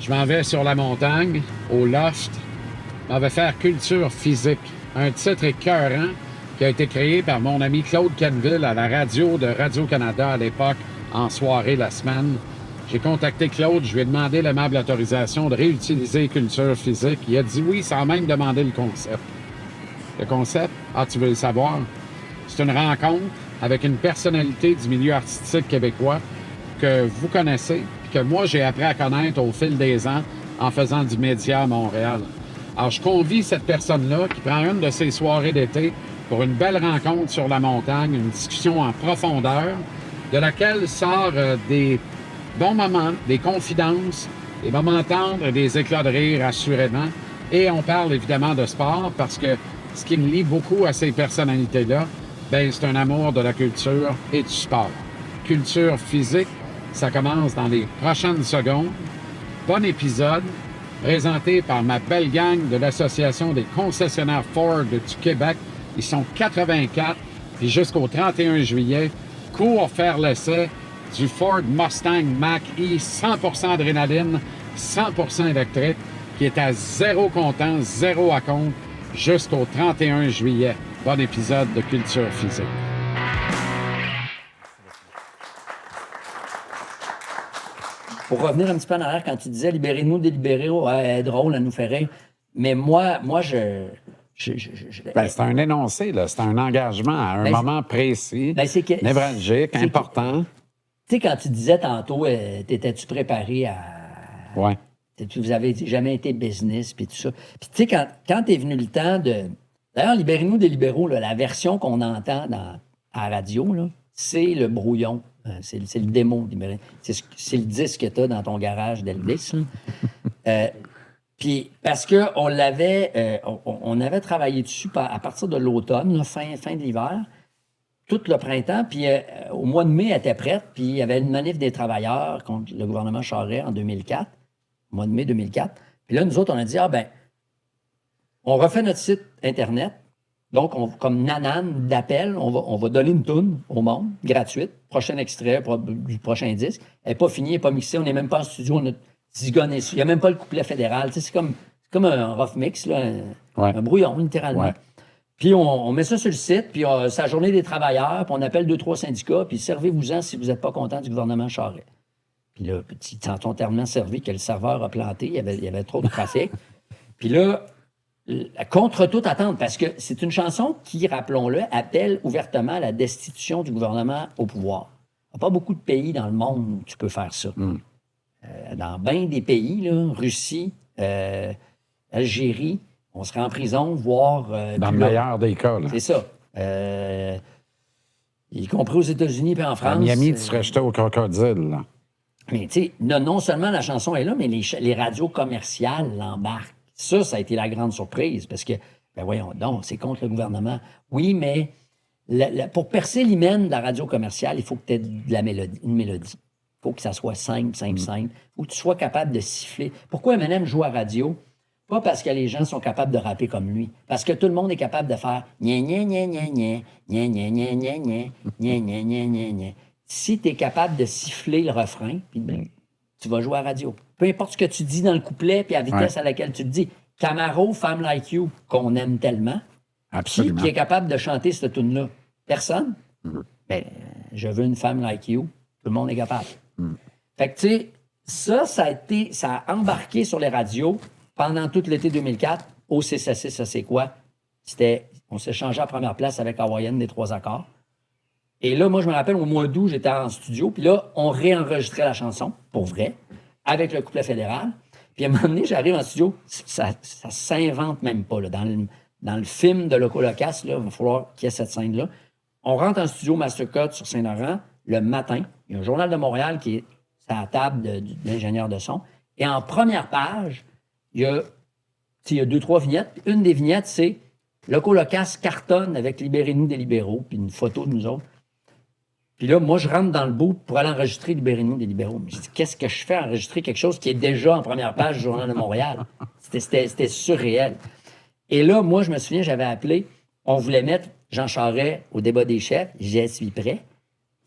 Je m'en vais sur la montagne, au Loft. Je m'en vais faire culture physique. Un titre écœurant qui a été créé par mon ami Claude Canville à la radio de Radio-Canada à l'époque, en soirée la semaine. J'ai contacté Claude, je lui ai demandé l'aimable autorisation de réutiliser culture physique. Il a dit oui, sans même demander le concept. Le concept, tu veux le savoir? C'est une rencontre avec une personnalité du milieu artistique québécois que vous connaissez, puis que moi, j'ai appris à connaître au fil des ans en faisant du média à Montréal. Alors, je convie cette personne-là qui prend une de ses soirées d'été pour une belle rencontre sur la montagne, une discussion en profondeur, de laquelle sort des bons moments, des confidences, des moments tendres, des éclats de rire, assurément. Et on parle évidemment de sport parce que ce qui me lie beaucoup à ces personnalités-là, ben c'est un amour de la culture et du sport. Culture physique, ça commence dans les prochaines secondes. Bon épisode, présenté par ma belle gang de l'Association des concessionnaires Ford du Québec. Ils sont 84, puis jusqu'au 31 juillet, cours faire l'essai du Ford Mustang Mach-E 100% adrénaline, 100% électrique, qui est à zéro comptant, zéro à compte, jusqu'au 31 juillet. Bon épisode de Culture physique. Pour revenir un petit peu en arrière, quand tu disais « Libérez-nous des libéraux », drôle, elle nous fait rire. Mais moi, Ben, c'est un énoncé, là. C'est un engagement à un moment précis, névralgique, important. Tu sais, quand tu disais tantôt, t'étais-tu préparé à... Ouais. Vous avez jamais été business, puis tout ça. Puis tu sais, quand t'es venu le temps de... D'ailleurs, Libérez-nous des libéraux, là, la version qu'on entend à la radio, là, c'est le brouillon. C'est le démo. C'est le disque que tu as dans ton garage d'Elvis. Puis parce qu'on l'avait, on avait travaillé dessus à partir de l'automne, fin de l'hiver, tout le printemps. Puis au mois de mai, elle était prête. Puis il y avait une manif des travailleurs contre le gouvernement Charest en 2004, au mois de mai 2004. Puis là, nous autres, on a dit, on refait notre site Internet. Donc, comme nanan d'appel, on va donner une toune au monde, gratuite. Prochain extrait du prochain disque. Elle n'est pas finie, elle n'est pas mixée, on n'est même pas en studio, on a zigonné dessus. Il n'y a même pas le couplet fédéral. Tu sais, c'est comme un rough mix, là, un brouillon, littéralement. Ouais. Puis, on met ça sur le site, puis c'est la journée des travailleurs, puis on appelle 2-3 syndicats, puis servez-vous-en si vous n'êtes pas content du gouvernement Charest. Puis là, ils sont tellement servis que le serveur a planté, il y avait trop de trafic. Puis là, contre toute attente, parce que c'est une chanson qui, rappelons-le, appelle ouvertement à la destitution du gouvernement au pouvoir. Il n'y a pas beaucoup de pays dans le monde où tu peux faire ça. Dans bien des pays, là, Russie, Algérie, on serait en prison, voire... dans le meilleur des cas. Là. C'est ça. Y compris aux États-Unis et en France. À Miami, tu serais jeté au crocodile. Là. Mais tu sais, non seulement la chanson est là, mais les radios commerciales l'embarquent. Ça a été la grande surprise, parce que, ben voyons donc, c'est contre le gouvernement. Oui, mais pour percer l'hymen de la radio commerciale, il faut que tu aies une mélodie. Il faut que ça soit simple. Il faut que tu sois capable de siffler. Pourquoi Eminem joue à radio? Pas parce que les gens sont capables de rapper comme lui. Parce que tout le monde est capable de faire gna gna gna gna gna gna gna gna gna gna gna gna gna gna gna. Si tu es capable de siffler le refrain, puis tu vas jouer à radio. Peu importe ce que tu dis dans le couplet, puis à la vitesse à laquelle tu le dis. Camaro, Femme Like You, qu'on aime tellement. Absolument. Qui est capable de chanter cette tune-là? Personne? Ben, je veux une femme like you. Tout le monde est capable. Fait que, tu sais, ça a embarqué sur les radios pendant tout l'été 2004. Au CCC, ça c'est quoi? On s'est changé à première place avec Hawaïenne des 3 accords. Et là, moi, je me rappelle, au mois d'août, j'étais en studio, puis là, on réenregistrait la chanson, pour vrai, avec le couplet fédéral. Puis à un moment donné, j'arrive en studio, ça s'invente même pas. Là. Dans le film de Loco Locas, il va falloir qu'il y ait cette scène-là. On rentre en studio Mastercard sur Saint-Laurent le matin. Il y a un journal de Montréal qui est à la table de l'ingénieur de son. Et en première page, il y a 2-3 vignettes. Une des vignettes, c'est Loco Locas cartonne avec Libérez-nous des libéraux, puis une photo de nous autres. Puis là, moi, je rentre dans le bout pour aller enregistrer Libérez-nous des libéraux. Mais je dis, qu'est-ce que je fais enregistrer quelque chose qui est déjà en première page du Journal de Montréal? C'était surréel. Et là, moi, je me souviens, j'avais appelé, on voulait mettre Jean Charest au débat des chefs. Je suis prêt.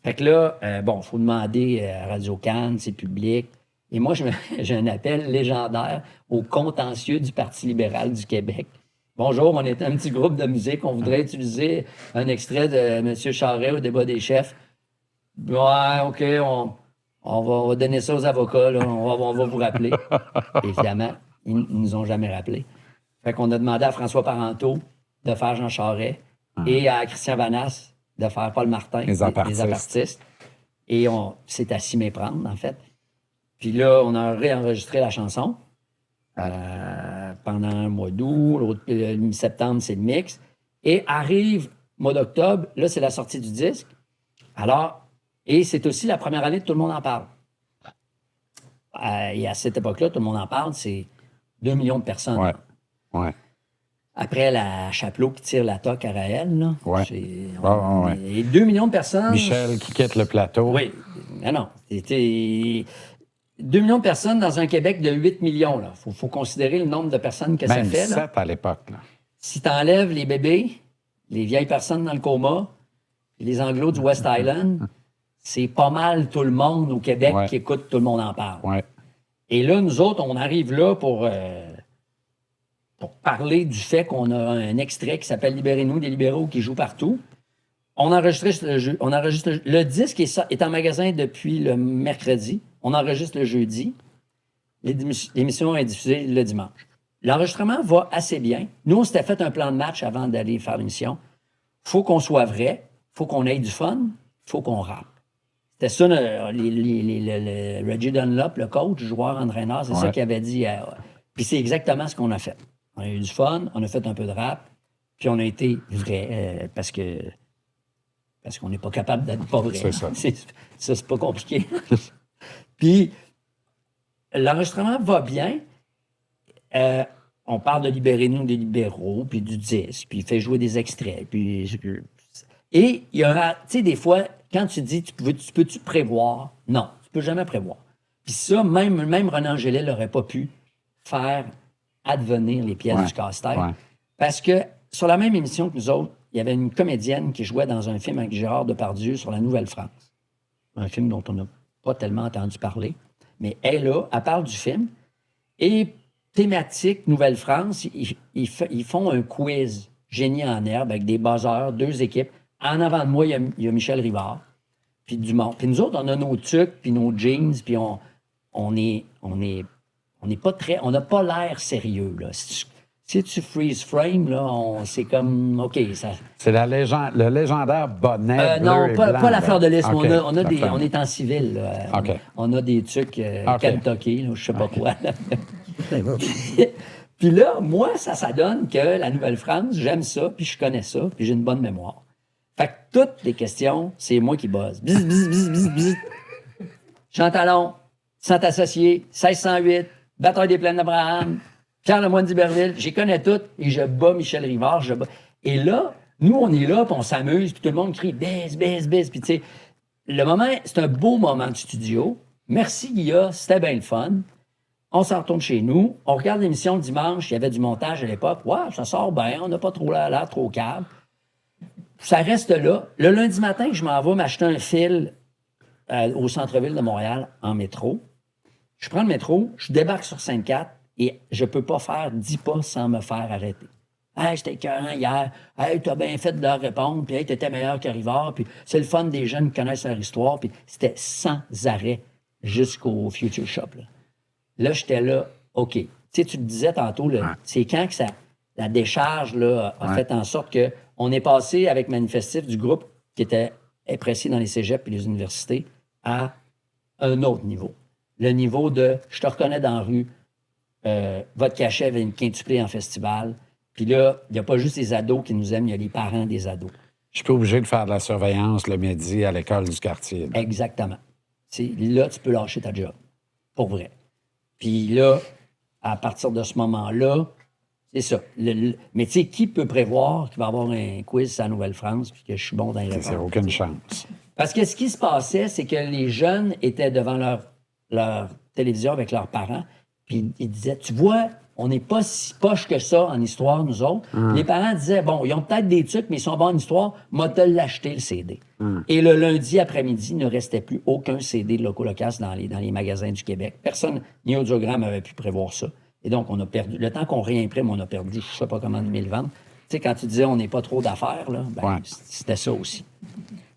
Fait que là, il faut demander à Radio-Can, c'est public. Et moi, j'ai un appel légendaire au contentieux du Parti libéral du Québec. Bonjour, on est un petit groupe de musique. On voudrait utiliser un extrait de M. Charest au débat des chefs. Ouais, OK, on va donner ça aux avocats. Là. On va vous rappeler. Évidemment, ils ne nous ont jamais rappelé. Fait qu'on a demandé à François Parenteau de faire Jean Charest et à Christian Vanasse de faire Paul Martin, les apartistes. Et on s'est à s'y méprendre, en fait. Puis là, on a réenregistré la chanson pendant un mois d'août. Le mi-septembre, c'est le mix. Et arrive mois d'octobre, là, c'est la sortie du disque. Alors, et c'est aussi la première année que tout le monde en parle. Et à cette époque-là, tout le monde en parle, c'est 2 millions de personnes. Ouais. Ouais. Après la Chapelot qui tire la toque à Raël, là. Ouais. Et 2 millions de personnes. Michel qui quitte le plateau. Oui. Non. C'était 2 millions de personnes dans un Québec de 8 millions. Il faut considérer le nombre de personnes que Même ça fait. 7 là. à l'époque. Là. Si tu enlèves les bébés, les vieilles personnes dans le coma, les Anglos du West Island, c'est pas mal tout le monde au Québec qui écoute Tout le monde en parle. Ouais. Et là, nous autres, on arrive là pour parler du fait qu'on a un extrait qui s'appelle Libérez-nous des libéraux qui joue partout. On enregistre le disque est en magasin depuis le mercredi. On enregistre le jeudi. L'émission est diffusée le dimanche. L'enregistrement va assez bien. Nous, on s'était fait un plan de match avant d'aller faire l'émission. Il faut qu'on soit vrai. Il faut qu'on ait du fun. Il faut qu'on rappe. C'était ça, le Reggie Dunlop, le coach, joueur, entraîneur, c'est ça qu'il avait dit. Puis c'est exactement ce qu'on a fait. On a eu du fun, on a fait un peu de rap, puis on a été vrai parce qu'on n'est pas capable d'être pas vrai. C'est ça. Ça, c'est pas compliqué. Puis l'enregistrement va bien. On parle de Libérez-nous des libéraux, puis du disque, puis il fait jouer des extraits. Et il y aura, tu sais, des fois, quand tu dis, tu peux-tu prévoir? Non, tu peux jamais prévoir. Puis ça, même René Angélil n'aurait pas pu faire advenir les pièces du casse-tête. Ouais. Parce que sur la même émission que nous autres, il y avait une comédienne qui jouait dans un film avec Gérard Depardieu sur la Nouvelle-France. Un film dont on n'a pas tellement entendu parler. Mais elle parle du film. Et thématique Nouvelle-France, ils font un quiz génie en herbe avec des buzzers, 2 équipes. En avant de moi, il y a Michel Rivard, puis Dumont. Puis nous autres, on a nos tucs, puis nos jeans, puis on n'a pas l'air sérieux, là. Si tu freeze frame, là, c'est comme, OK, ça... C'est le légendaire bonnet bleu non, et blanc. pas la fleur de lys, okay. on est en civil, là. Okay. On a des trucs Kentucky, là, je sais pas quoi. Puis là, moi, ça donne que la Nouvelle-France, j'aime ça, puis je connais ça, puis j'ai une bonne mémoire. Fait que toutes les questions, c'est moi qui buzz. Bzz, bzz, bzz, bzz, bzz. Jean Talon, Sant Associé, 1608, Bataille des Plaines d'Abraham, Pierre Lemoyne d'Iberville, j'y connais toutes et je bats Michel Rivard, Et là, nous, on est là, puis on s'amuse, puis tout le monde crie « baisse, baisse, baisse ». Puis tu sais, le moment, c'est un beau moment de studio. Merci, Guilla, c'était bien le fun. On s'en retourne chez nous. On regarde l'émission le dimanche, il y avait du montage à l'époque. Ouais, ça sort bien, on n'a pas trop l'air trop calme. Ça reste là. Le lundi matin, je m'en vais m'acheter un fil au centre-ville de Montréal en métro. Je prends le métro, je débarque sur Sainte-Cat et je ne peux pas faire 10 pas sans me faire arrêter. Hey, j'étais écœurant hier. Hey, t'as bien fait de leur répondre. Puis, hey, t'étais meilleur que Rivard. Puis, c'est le fun des jeunes qui connaissent leur histoire. Puis, c'était sans arrêt jusqu'au Future Shop. Là, j'étais là, OK. Tu sais, tu le disais tantôt, là, c'est quand que la décharge là, a fait en sorte qu'on est passé avec Manifestif du groupe qui était apprécié dans les cégeps et les universités à un autre niveau. Le niveau de « je te reconnais dans la rue, votre cachet avait une quintuplée en festival ». Puis là, il n'y a pas juste les ados qui nous aiment, il y a les parents des ados. Je suis pas obligé de faire de la surveillance le midi à l'école du quartier. Là. Exactement. Là, tu peux lâcher ta job. Pour vrai. Puis là, à partir de ce moment-là, c'est ça. Mais tu sais, qui peut prévoir qu'il va y avoir un quiz à Nouvelle-France puis que je suis bon dans les réponses? C'est aucune chance. Parce que ce qui se passait, c'est que les jeunes étaient devant leur télévision avec leurs parents, puis ils disaient, tu vois, On n'est pas si poche que ça en histoire, nous autres. Les parents disaient, bon, ils ont peut-être des trucs, mais ils sont bons en histoire, moi, te l'acheter, le CD. Et le lundi après-midi, il ne restait plus aucun CD de Loco-Locas dans les magasins du Québec. Personne, ni Audiogramme, avait pu prévoir ça. Et donc, on a perdu. Le temps qu'on réimprime, on a perdu, je ne sais pas comment, 1000 ventes. Tu sais, quand tu disais, on n'est pas trop d'affaires, là, c'était ça aussi.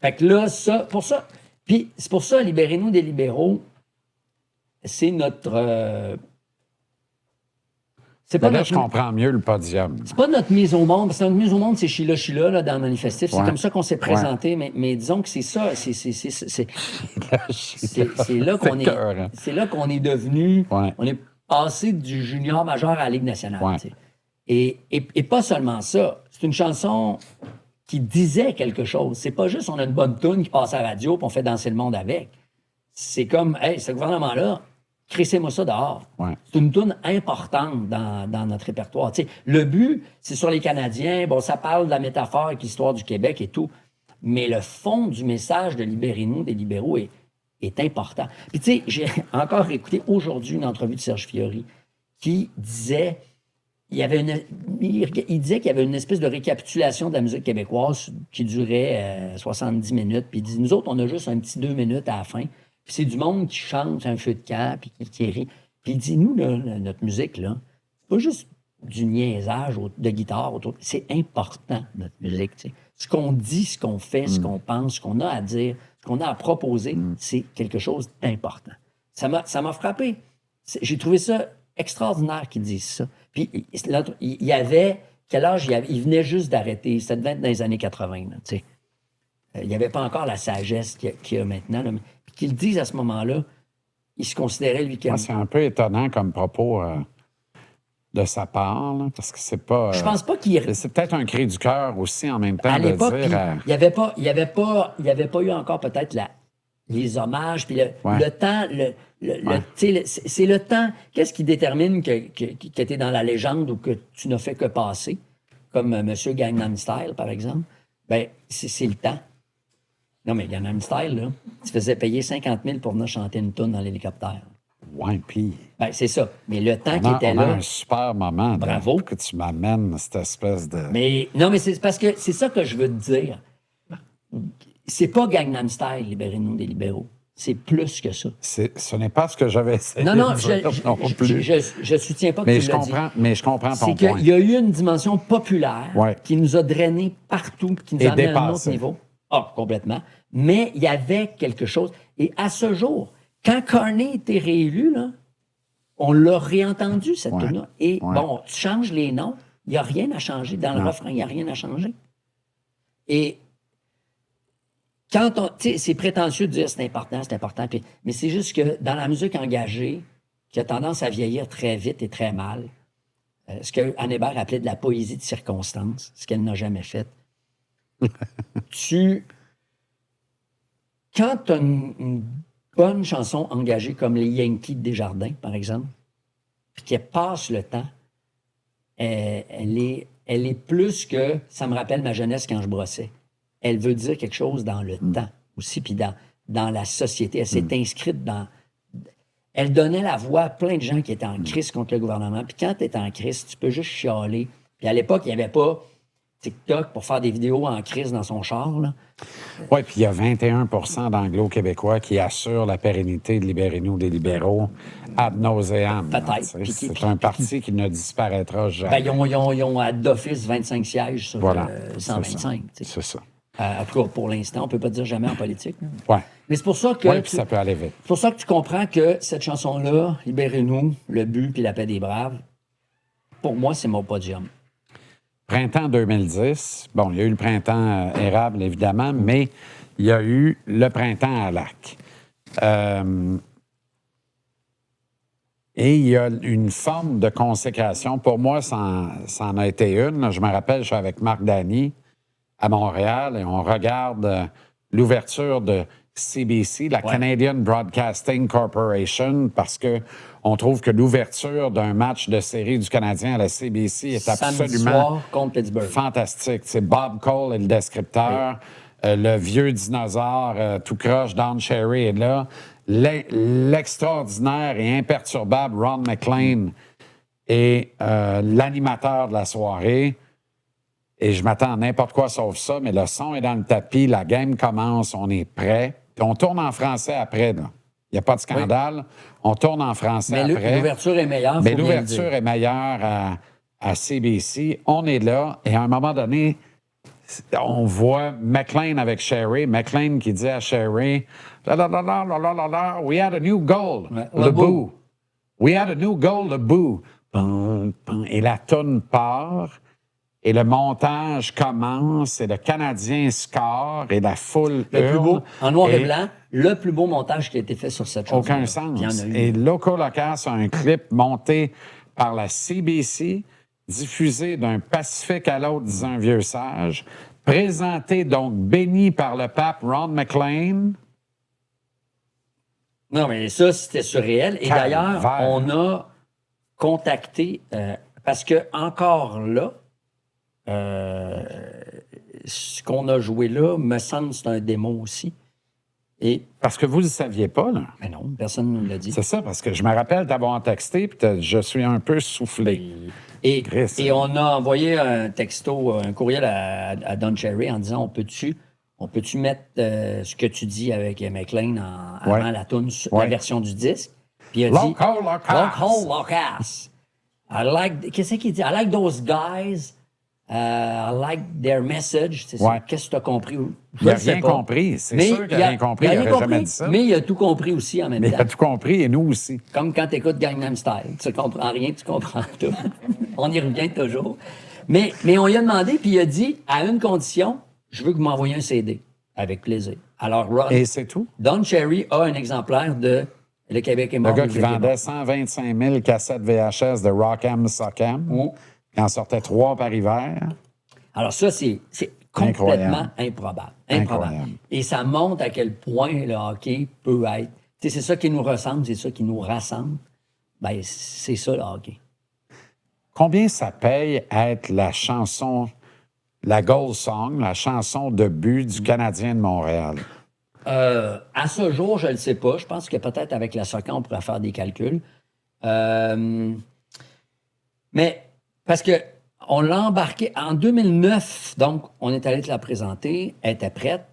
Fait que là, pour ça. Puis, c'est pour ça, Libérez-nous des libéraux, c'est notre. Là, je comprends mieux le podium. C'est pas notre mise au monde. Parce que notre mise au monde, c'est Sheila là, dans le manifestif. C'est comme ça qu'on s'est présenté. Mais disons que c'est ça. C'est là qu'on est. C'est là qu'on est devenu. On est passé du junior majeur à la Ligue nationale. Et pas seulement ça. C'est une chanson qui disait quelque chose. C'est pas juste on a une bonne toune qui passe à la radio puis on fait danser le monde avec. C'est comme, hey, ce gouvernement-là, crissez-moi ça dehors. C'est une toune importante dans notre répertoire. T'sais, le but, c'est sur les Canadiens. Bon, ça parle de la métaphore avec l'histoire du Québec et tout. Mais le fond du message de Libérez-nous des libéraux est important. Puis, tu sais, j'ai encore écouté aujourd'hui une entrevue de Serge Fiori qui disait... Il disait qu'il y avait une espèce de récapitulation de la musique québécoise qui durait 70 minutes. Puis il dit, nous autres, on a juste un petit 2 minutes à la fin. Puis c'est du monde qui chante un feu de camp, puis qui rit. Puis il dit, nous, là, notre musique, là, c'est pas juste du niaisage de guitare. C'est important, notre musique. T'sais. Ce qu'on dit, ce qu'on fait, ce qu'on pense, ce qu'on a à dire, ce qu'on a à proposer, c'est quelque chose d'important. Ça m'a frappé. J'ai trouvé ça extraordinaire qu'ils disent ça. Puis, il y avait... Quel âge il avait? Il venait juste d'arrêter. Ça devait être dans les années 80. Là, il n'y avait pas encore la sagesse qu'il y a maintenant. Là, puis qu'ils le disent à ce moment-là, il se considérait, lui, comme... C'est un peu étonnant comme propos de sa part, là, parce que c'est pas... Je pense pas qu'il... C'est peut-être un cri du cœur aussi, en même temps, à l'époque, de dire... il n'y avait pas eu encore peut-être les hommages, puis le temps... c'est le temps. Qu'est-ce qui détermine que tu es dans la légende ou que tu n'as fait que passer, comme Monsieur Gangnam Style, par exemple? Ben, c'est le temps. Non, mais Gangnam Style, là, tu faisais payer 50 000 pour venir chanter une toune dans l'hélicoptère. Ouais, puis... Ben, c'est ça. Mais le temps qui était là... On a un super moment. Bravo. Que tu m'amènes cette espèce de... Mais c'est parce que c'est ça que je veux te dire. C'est pas Gangnam Style, Libérez-nous des libéraux. C'est plus que ça. Ce n'est pas ce que j'avais essayé non, de dire non plus. Je soutiens pas que tu l'as dit. Mais je comprends ton point. C'est qu'il y a eu une dimension populaire qui nous a drainés partout, qui nous a amenés à un autre niveau. Ah, complètement. Mais il y avait quelque chose. Et à ce jour, quand Carney était réélu, là, on l'a réentendu, cette tune-là. Et bon, tu changes les noms, il n'y a rien à changer. Dans le refrain, il n'y a rien à changer. Et quand c'est prétentieux de dire c'est important, mais c'est juste que dans la musique engagée, qui a tendance à vieillir très vite et très mal, ce que Anne Hébert appelait de la poésie de circonstance, ce qu'elle n'a jamais fait, quand tu as une bonne chanson engagée comme les Yankees de Desjardins, par exemple, puis qu'elle passe le temps, elle est plus que « ça me rappelle ma jeunesse quand je brossais ». Elle veut dire quelque chose dans le temps aussi, puis dans la société. Elle s'est inscrite dans... Elle donnait la voix à plein de gens qui étaient en crise contre le gouvernement. Puis quand tu es en crise, tu peux juste chialer. Puis à l'époque, il n'y avait pas TikTok pour faire des vidéos en crise dans son char. Oui, puis il y a 21 d'Anglo-Québécois qui assurent la pérennité de Libérez-nous des libéraux ad nauseam. Peut-être. C'est un parti qui ne disparaîtra jamais. Ben, ils ont d'office 25 sièges sur 125. C'est ça. En tout cas, pour l'instant, on ne peut pas dire jamais en politique. Oui. Mais c'est pour ça que... Oui, puis ça peut aller vite. C'est pour ça que tu comprends que cette chanson-là, Libérez-nous, le but puis la paix des braves, pour moi, c'est mon podium. Printemps 2010, bon, il y a eu le printemps érable, évidemment, mais il y a eu le printemps à lac. Et il y a une forme de consécration. Pour moi, ça en a été une. Là, je me rappelle, je suis avec Marc Dany à Montréal et on regarde l'ouverture de CBC, la Canadian Broadcasting Corporation, parce que on trouve que l'ouverture d'un match de série du Canadien à la CBC est absolument fantastique. C'est Bob Cole est le descripteur. Le vieux dinosaure tout croche, Don Cherry est là. L'extraordinaire et imperturbable Ron McLean et l'animateur de la soirée. Et je m'attends à n'importe quoi sauf ça, mais le son est dans le tapis, la game commence, on est prêt. Puis on tourne en français après, là. Il n'y a pas de scandale. On tourne en français Mais après. l'ouverture est meilleure. Mais l'ouverture est meilleure à CBC. On est là, et à un moment donné, on voit McLean avec Sherry. McLean qui dit à Sherry, la, la, la, la, la, la, la, we had a new goal, le boo. We had a new goal, le boo. Et la toune part. Et le montage commence, et le Canadien score, et la foule Le plus beau, hurle, en noir et blanc, le plus beau montage qui a été fait sur cette chanson. aucun sens. Et Loco Locas a un clip monté par la CBC, diffusé d'un Pacifique à l'autre, disant un vieux sage, présenté donc béni par le pape Ron McLean. Non, mais ça, c'était surréel. Et d'ailleurs, on a contacté, parce que encore là, ce qu'on a joué là, me semble que c'est un démo aussi. Et parce que vous ne le saviez pas, là. Mais non, personne ne nous l'a dit. C'est ça, parce que je me rappelle t'avoir texté, puis je suis un peu soufflé. Et on a envoyé un texto, un courriel à Don Cherry en disant, on peut-tu mettre ce que tu dis avec McLean avant la tune, la version du disque? Puis il a dit, Loco Locas. Qu'est-ce qu'il dit? I like those guys. I like their message. Qu'est-ce que tu as compris? Il n'a rien compris. C'est sûr qu'il n'a rien compris. Il n'aurait jamais dit ça. Mais il a tout compris aussi en même temps. Il a tout compris, et nous aussi. Comme quand tu écoutes Gangnam Style. Tu ne comprends rien, tu comprends tout. On y revient toujours. Mais on lui a demandé, puis il a dit, à une condition, je veux que vous m'envoyiez un CD. Avec plaisir. Alors, et c'est tout? Don Cherry a un exemplaire de Le Québec est mort. Le gars qui vendait 125 000 cassettes VHS de Rock'em Sock'em. Il en sortait 3 par hiver. Alors ça, c'est complètement improbable. Et ça montre à quel point le hockey peut être... C'est ça qui nous ressemble, c'est ça qui nous rassemble. Ben, c'est ça le hockey. Combien ça paye être la chanson, la goal song, la chanson de but du Canadien de Montréal? À ce jour, je ne le sais pas. Je pense que peut-être avec la Socan, on pourrait faire des calculs. Mais... Parce que on l'a embarqué en 2009, donc on est allé te la présenter, elle était prête.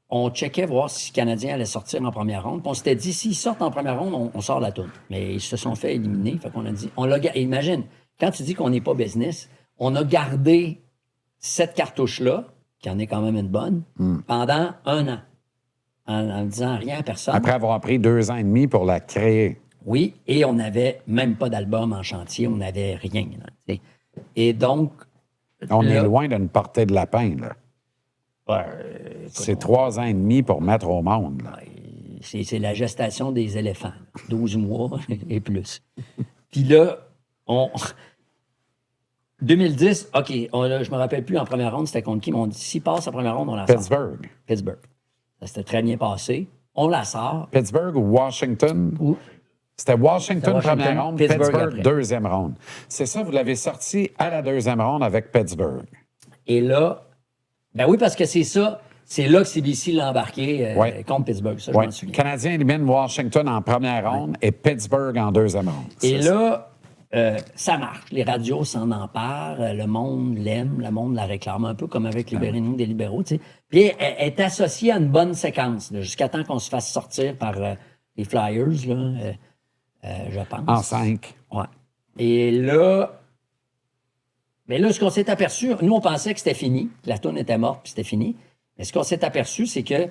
On checkait voir si le Canadien allait sortir en première ronde. Puis on s'était dit, s'ils sortent en première ronde, on sort la toune. Mais ils se sont fait éliminer. Fait qu'on a dit, imagine, quand tu dis qu'on n'est pas business, on a gardé cette cartouche-là, qui en est quand même une bonne, pendant 1 an, en disant rien à personne. Après avoir pris 2 ans et demi pour la créer. Oui, et on n'avait même pas d'album en chantier, on n'avait rien. Là, et donc... On est loin d'une portée de lapin, là. C'est 3 ans et demi pour mettre au monde. Là. C'est la gestation des éléphants. 12 mois et plus. Puis là, 2010, OK, je me rappelle plus en première ronde, c'était contre qui, mais on dit, s'il passe en première ronde, on la sort. Pittsburgh. Ça s'était très bien passé. On la sort. Pittsburgh ou Washington? C'était Washington, première ronde, Pittsburgh, deuxième ronde. C'est ça, vous l'avez sorti à la deuxième ronde avec Pittsburgh. Et là, ben oui, parce que c'est ça. C'est là que CBC l'a embarqué contre Pittsburgh. Ça, je m'en souviens. Le Canadien élimine Washington en première ronde et Pittsburgh en deuxième ronde. Et là, ça marche. Les radios s'en emparent. Le monde l'aime. Le monde la réclame un peu comme avec Libérez-nous des libéraux. Tu sais. Puis elle est associée à une bonne séquence là, jusqu'à temps qu'on se fasse sortir par les Flyers, là, je pense. En 5. Ouais. Et là... Mais là, ce qu'on s'est aperçu, nous, on pensait que c'était fini, que la tourne était morte, puis c'était fini. Mais ce qu'on s'est aperçu, c'est que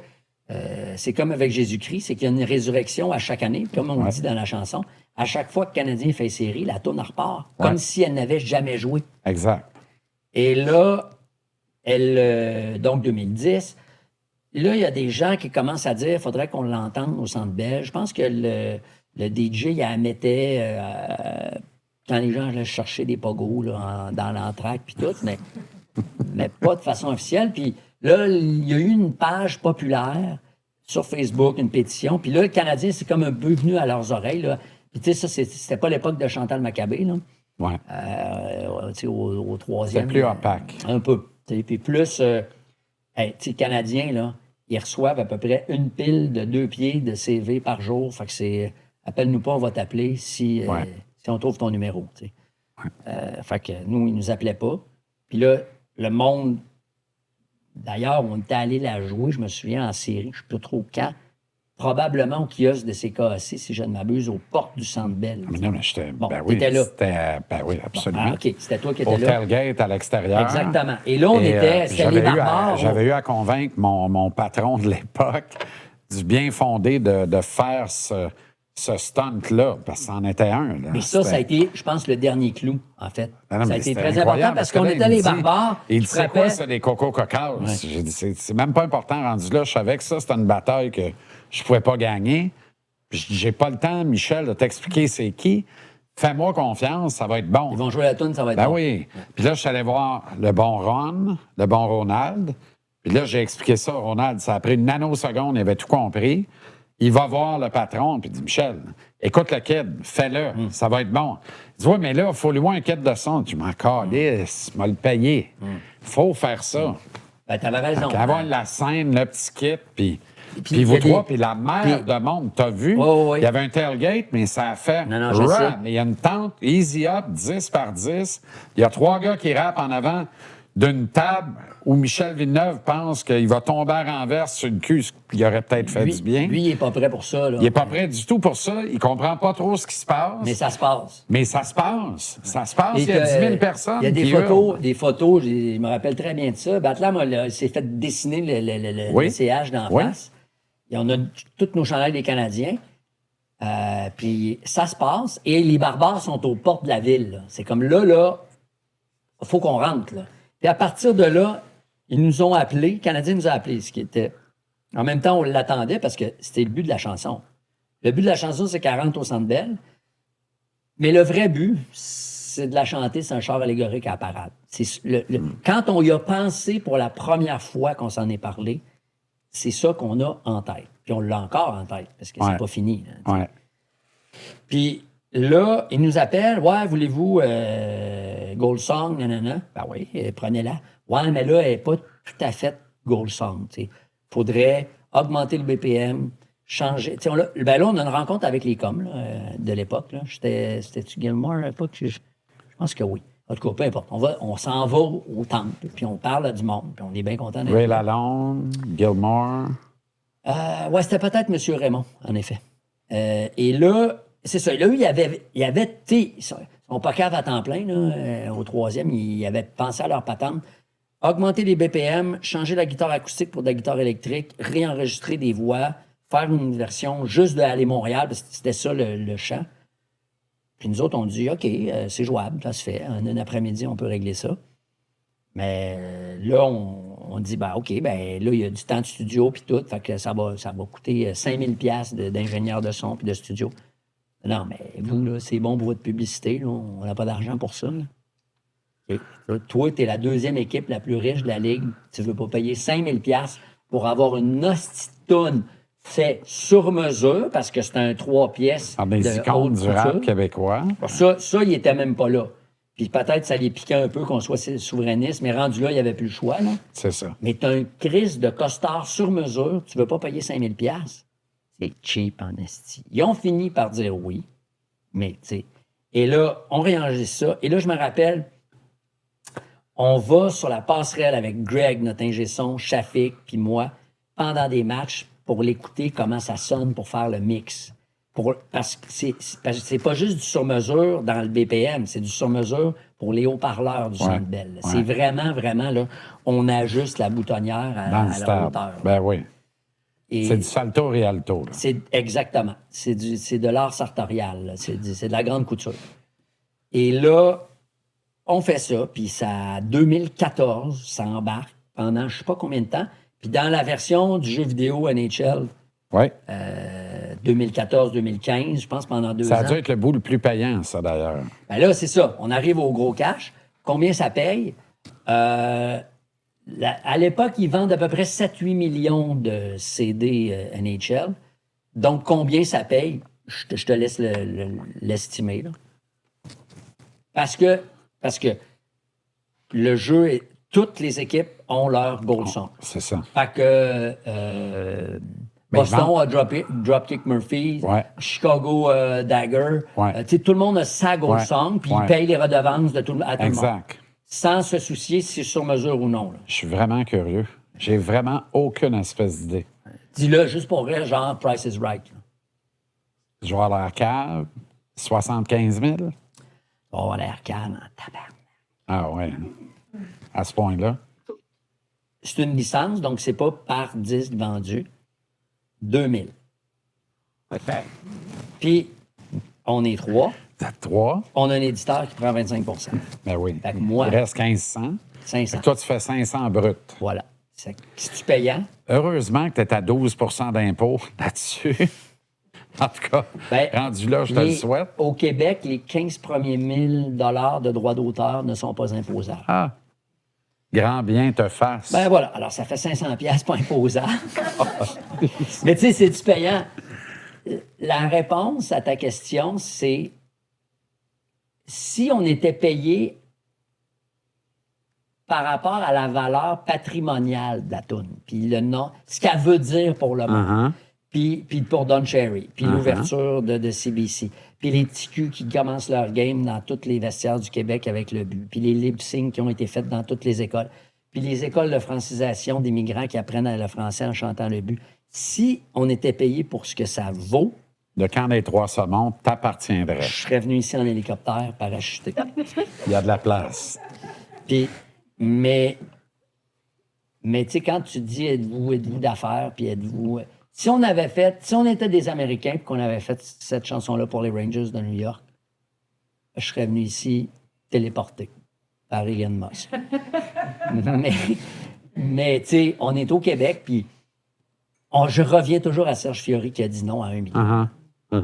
c'est comme avec Jésus-Christ, c'est qu'il y a une résurrection à chaque année, comme on dit dans la chanson. À chaque fois que le Canadien fait série, la tourne repart, comme si elle n'avait jamais joué. Exact. Et là, donc 2010, là, il y a des gens qui commencent à dire qu'il faudrait qu'on l'entende au Centre Bell. Je pense que le DJ, il la mettait... quand les gens allaient chercher des pogos là, dans l'entraque puis tout, mais pas de façon officielle. Puis là, il y a eu une page populaire sur Facebook, une pétition. Puis là, le Canadien, c'est comme un peu venu à leurs oreilles. Là. Puis tu sais, ça, c'était pas l'époque de Chantal Maccabé, là. Ouais. Tu sais, au troisième. C'est plus opaque. Un peu. Puis plus, tu sais, Canadiens, là, ils reçoivent à peu près une pile de 2 pieds de CV par jour. Fait que c'est... Appelle-nous pas, on va t'appeler si on trouve ton numéro. T'sais. Fait que nous, ils nous appelaient pas. Puis là, le monde... D'ailleurs, on était allé la jouer, je me souviens, en série, je ne sais plus trop quand. Probablement au kiosque de CKAC, si je ne m'abuse, aux portes du Centre Bell. Mais non, mais j'étais... Bon, ben oui, t'étais là. Ben oui, absolument. Ah, OK, c'était toi qui étais Au là. tailgate à l'extérieur. Exactement. Et là, on était... C'était les barbares. J'avais eu à convaincre mon patron de l'époque du bien fondé de faire ce stunt-là, parce que c'en était un. Là. Mais ça a été, je pense, le dernier clou, en fait. Non, ça a été très incroyable, important parce qu'on était les barbares. Il dit, c'est quoi, c'est des cocos cocasses? Ouais. J'ai dit, c'est même pas important rendu là. Je savais que ça, c'était une bataille que je pouvais pas gagner. Puis j'ai pas le temps, Michel, de t'expliquer c'est qui. Fais-moi confiance, ça va être bon. Ils vont jouer la toune, ça va être bon. Ben oui. Puis là, je suis allé voir le bon Ron, le bon Ronald. Puis là, j'ai expliqué ça à Ronald. Ça a pris une nanoseconde, il avait tout compris. Il va voir le patron, puis il dit, Michel, écoute le kid, fais-le, ça va être bon. Il dit, oui, mais là, il faut lui voir un kit de son. Tu m'en calisse, il m'a le payé. Il faut faire ça. Ben, t'avais raison. Avoir la scène, le petit kit, puis vous trois, puis la mer de monde, t'as vu? Oui. Il y avait un tailgate, mais ça a fait... Non, je sais. Mais il y a une tente, easy up, 10 par 10. Il y a 3 gars qui rappent en avant d'une table où Michel Villeneuve pense qu'il va tomber à renverse sur une queue, ce qui aurait peut-être fait du bien. Lui, il n'est pas prêt pour ça. Là. Il n'est pas prêt du tout pour ça. Il ne comprend pas trop ce qui se passe. Mais ça se passe. Ça se passe. Il y a 10 000 personnes. Il y a des photos, je me rappelle très bien de ça. Batlam s'est fait dessiner le CH d'en face. Et on a tous nos chandails des Canadiens. Puis ça se passe. Et les barbares sont aux portes de la ville. Là. C'est comme là, il faut qu'on rentre. Là. Puis à partir de là, ils nous ont appelés. Le Canadien nous a appelés, ce qui était... En même temps, on l'attendait parce que c'était le but de la chanson. Le but de la chanson, c'est qu'elle rentre au Centre Bell. Mais le vrai but, c'est de la chanter, c'est un char allégorique à la parade. Quand on y a pensé pour la première fois qu'on s'en est parlé, c'est ça qu'on a en tête. Puis on l'a encore en tête, parce que c'est pas fini. Là, ouais. Puis là, ils nous appellent. Ouais, voulez-vous Gold Song, nanana? Ben oui, prenez-la. Ouais, mais là, elle n'est pas tout à fait Gold Song. Il faudrait augmenter le BPM, changer. Ben là, on a une rencontre avec les coms de l'époque. C'était-tu Gilmore à l'époque? Je pense que oui. En tout cas, peu importe. On s'en va au temple, puis on parle à du monde, puis on est bien content d'être Ray Lalonde, Gilmore. Ouais, c'était peut-être M. Raymond, en effet. Et là, c'est ça. Là, il y avait son pas cave à temps plein, là, au troisième, ils avaient pensé à leur patente. Augmenter les BPM, changer la guitare acoustique pour de la guitare électrique, réenregistrer des voix, faire une version juste de Aller Montréal, parce que c'était ça le chant. Puis nous autres, on dit, OK, c'est jouable, ça se fait. En un après-midi, on peut régler ça. Mais là, on dit, ben OK, ben là, il y a du temps de studio puis tout, fait que ça va coûter 5000 $ d'ingénieur de son puis de studio. Non, mais vous, là, c'est bon pour votre publicité, là, on n'a pas d'argent pour ça. Là. Là, toi, tu es la deuxième équipe la plus riche de la Ligue. Tu ne veux pas payer 5000 $ pour avoir une hostie de toune fait sur mesure, parce que c'est un 3 pièces. Des icônes du rap québécois. Ça, il n'était même pas là. Puis peut-être ça les piquait un peu qu'on soit souverainiste, mais rendu là, il n'y avait plus le choix. Là. C'est ça. Mais tu as un crise de costard sur mesure, tu ne veux pas payer 5000 $. C'est cheap en esti. Ils ont fini par dire oui, mais tu sais. Et là, on réenregistre ça. Et là, je me rappelle, on va sur la passerelle avec Greg, notre ingé son, Shafik, puis moi, pendant des matchs pour l'écouter, comment ça sonne, pour faire le mix. Parce que c'est pas juste du sur-mesure dans le BPM, c'est du sur-mesure pour les haut-parleurs du Centre Bell. C'est vraiment, vraiment, là, on ajuste la boutonnière à la hauteur. Ben oui. Et c'est du salto rialto. Exactement. C'est de l'art sartorial. C'est de la grande couture. Et là, on fait ça, puis ça, 2014, ça embarque pendant je sais pas combien de temps. Puis dans la version du jeu vidéo NHL, 2014-2015, je pense pendant 2 ans. Ça a dû être le bout le plus payant, ça, d'ailleurs. Ben là, c'est ça. On arrive au gros cash. Combien ça paye? À l'époque, ils vendent à peu près 7-8 millions de CD NHL. Donc, combien ça paye? Je te laisse l'estimer. Là. Parce que le jeu, toutes les équipes ont leur goal song. C'est ça. Fait que Mais Boston a Dropkick Murphys, Ouais. Chicago Dagger. Ouais. Tu sais, tout le monde a sa Gold Ouais. Song, puis Ouais. ils payent les redevances de à tout le monde. Exact. Sans se soucier si c'est sur mesure ou non. Là. Je suis vraiment curieux. J'ai vraiment aucune espèce d'idée. Dis-le juste pour rire, genre Price is Right. Là. Je vais à la cave, 75 000. Oh, l'air calme, en tabarnak. Ah ouais. À ce point-là. C'est une licence, donc c'est pas par disque vendu. 2000. Puis, on est 3. T'as 3. On a un éditeur qui prend 25 Ben oui. Fait que moi- Il reste 1500. 500. Toi, tu fais 500 brut. Voilà. C'est-tu payant? Heureusement que tu es à 12 d'impôt là-dessus. En tout cas, Ben, rendu là, je te le souhaite. Au Québec, les 15 premiers 1000 $ de droits d'auteur ne sont pas imposables. Ah, grand bien te fasse. Ben voilà. Alors, ça fait 500 pièces pas imposable. Mais tu sais, c'est-tu payant? La réponse à ta question, c'est si on était payé par rapport à la valeur patrimoniale de la toune, puis le nom, ce qu'elle veut dire pour le monde, puis pour Don Cherry, puis l'ouverture de CBC, puis les TQ qui commencent leur game dans tous les vestiaires du Québec avec le but, puis les lip-syncs qui ont été faits dans toutes les écoles, puis les écoles de francisation des migrants qui apprennent le français en chantant le but. Si on était payé pour ce que ça vaut, Le camp des Trois Saumons t'appartiendrait. je serais venu ici en hélicoptère parachuté. Il y a de la place. Puis, mais tu sais, quand tu dis êtes-vous d'affaires, puis êtes-vous. Si on était des Américains, puis qu'on avait fait cette chanson-là pour les Rangers de New York, je serais venu ici téléporté par Elon Musk. mais tu sais, on est au Québec, puis je reviens toujours à Serge Fiori qui a dit non à 1 million.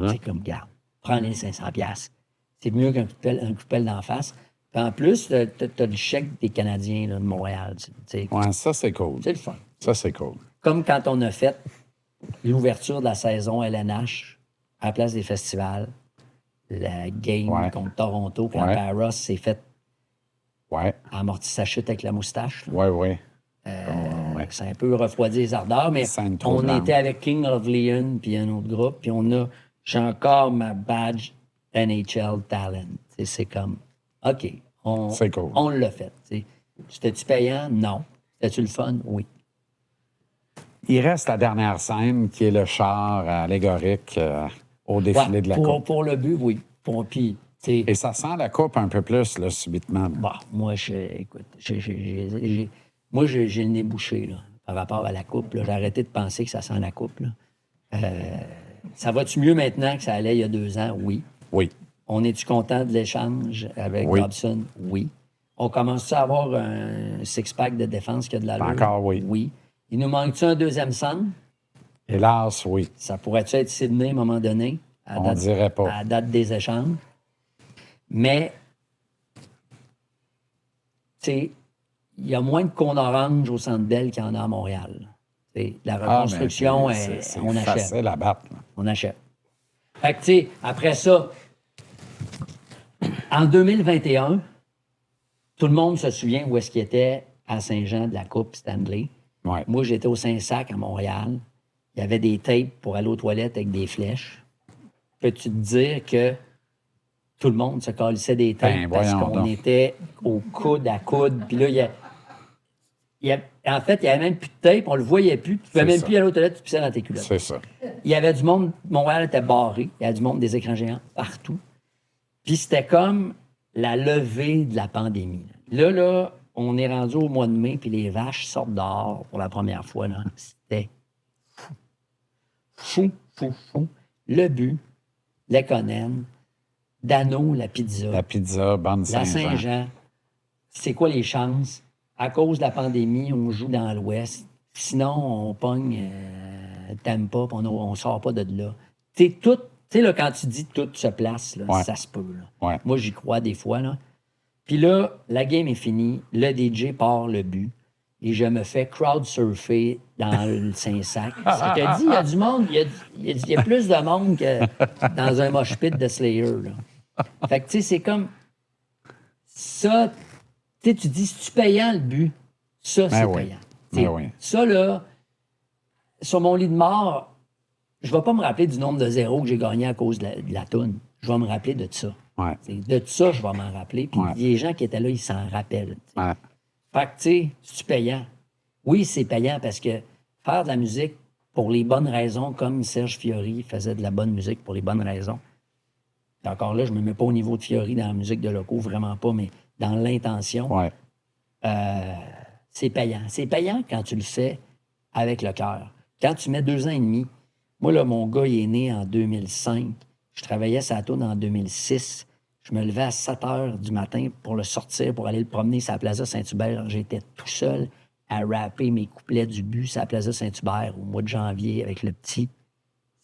C'est comme, garde, prends les 500 piastres. C'est mieux qu'un coup de pelle d'en face. Puis en plus, t'as le chèque des Canadiens là, de Montréal. Tu sais. Ouais, ça, c'est cool. C'est le fun. Ça, c'est cool. Comme quand on a fait l'ouverture de la saison LNH à la place des festivals, la game contre Toronto, quand Paros s'est fait amortir sa chute avec la moustache. Oui, oui. C'est un peu refroidi les ardeurs, mais on était avec King of Leon puis un autre groupe, puis j'ai encore ma badge NHL Talent. T'sais, c'est comme, OK, c'est cool. On l'a fait. T'sais. C'était-tu payant? Non. C'était-tu le fun? Oui. Il reste la dernière scène qui est le char allégorique au défilé de la coupe. Pour le but, oui. Et ça sent la coupe un peu plus, là, subitement. Bah, moi, écoute, j'ai le nez bouché là, par rapport à la coupe. J'ai arrêté de penser que ça sent la coupe. Là. Ça va-tu mieux maintenant que ça allait il y a 2 ans? Oui. Oui. On est-tu content de l'échange avec Dobson? Oui. On commence-tu à avoir un six-pack de défense qui a de l'allure? Encore oui. Oui. Il nous manque-tu un deuxième centre? Hélas, oui. Ça pourrait-tu être Sydney à un moment donné? On dirait pas. À la date des échanges. Mais, tu sais, il y a moins de cônes orange au Centre Bell qu'il y en a à Montréal. T'sais, la reconstruction, on achète. C'est facile à battre. Là. On achète. Fait que, tu sais, après ça, en 2021, tout le monde se souvient où est-ce qu'il était à Saint-Jean de la Coupe Stanley. Ouais. Moi, j'étais au Saint-Sac à Montréal. Il y avait des tapes pour aller aux toilettes avec des flèches. Peux-tu te dire que tout le monde se calissait des tapes parce qu'on était au coude à coude. Puis là, en fait, il n'y avait même plus de tape. On le voyait plus. Tu ne pouvais même plus aller aux toilettes, tu pissais dans tes culottes. C'est ça. Il y avait du monde. Montréal était barré. Il y avait du monde, des écrans géants partout. Puis c'était comme la levée de la pandémie. Là, on est rendu au mois de mai, puis les vaches sortent dehors pour la première fois. Là. C'était fou. Le but, l'Econen, Dano, la pizza. La pizza, bande Saint-Jean. La Saint-Jean. C'est quoi les chances? À cause de la pandémie, on joue dans l'Ouest. Sinon, on pogne Tampa, puis on sort pas de là. Tu sais, là, quand tu dis tout se place, là, ça se peut. Là. Ouais. Moi, j'y crois des fois. Là. Puis là, la game est finie. Le DJ part le but. Et je me fais crowd-surfer dans le Saint-Sac. Ça te dit, il y a du monde. Il y a plus de monde que dans un mosh pit de Slayer. Là. Fait que, tu sais, c'est comme... Ça, tu sais, tu dis, c'est-tu payant le but? Ça, c'est payant. Ben oui. Ça, là, sur mon lit de mort, je vais pas me rappeler du nombre de zéros que j'ai gagné à cause de la toune. Je vais me rappeler de ça. Ouais. De ça, je vais m'en rappeler. Puis les gens qui étaient là, ils s'en rappellent. T'sais. Ouais. Fait que, tu sais, c'est payant. Oui, c'est payant parce que faire de la musique pour les bonnes raisons, comme Serge Fiori faisait de la bonne musique pour les bonnes raisons. Puis encore là, je me mets pas au niveau de Fiori dans la musique de locaux, vraiment pas, mais dans l'intention, Ouais. c'est payant. C'est payant quand tu le fais avec le cœur. Quand tu mets 2 ans et demi, moi, là, mon gars, il est né en 2005. Je travaillais sa toune en 2006. Je me levais à 7 heures du matin pour le sortir, pour aller le promener sur la Plaza Saint-Hubert. J'étais tout seul à rapper mes couplets du but sur la Plaza Saint-Hubert au mois de janvier avec le petit.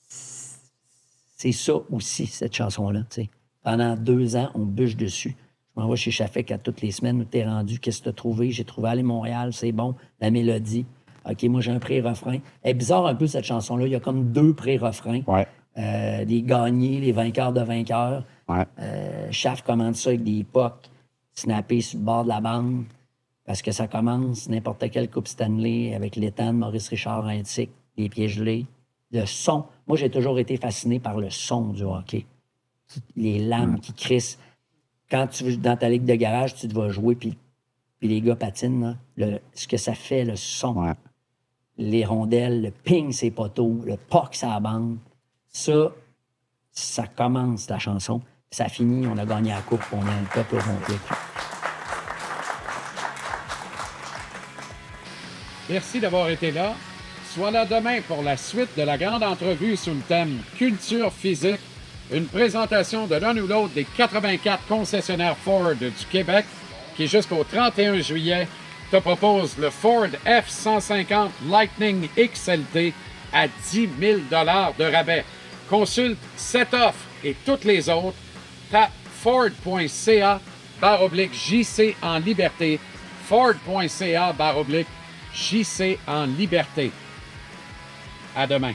C'est ça aussi, cette chanson-là. T'sais. Pendant 2 ans, on bûche dessus. Je m'en vais chez Chafek à toutes les semaines. Où t'es rendu? Qu'est-ce que t'as trouvé? J'ai trouvé Aller Montréal, c'est bon. La mélodie. OK, moi, j'ai un pré-refrain. Elle est bizarre un peu, cette chanson-là. Il y a comme 2 pré-refrains. Ouais. Les gagnés, les vainqueurs de vainqueurs. Ouais. Chaf commande ça avec des pocs snappés sur le bord de la bande parce que ça commence n'importe quelle Coupe Stanley avec l'étang de Maurice Richard Intic, les pieds gelés. Le son. Moi, j'ai toujours été fasciné par le son du hockey. Les lames qui crissent. Quand tu vas dans ta ligue de garage, tu te vas jouer, puis les gars patinent. Là, ce que ça fait, le son. Ouais. Les rondelles, le ping, ses poteaux, le puck, sa bande. Ça commence la chanson. Ça finit, on a gagné la coupe, on a un peuple au complet. Merci d'avoir été là. Sois là demain pour la suite de la grande entrevue sous le thème Culture physique, une présentation de l'un ou l'autre des 84 concessionnaires Ford du Québec qui, jusqu'au 31 juillet, te propose le Ford F-150 Lightning XLT à 10 000 $ de rabais. Consulte cette offre et toutes les autres. Tape Ford.ca/JC en liberté. Ford.ca/JC en liberté. À demain.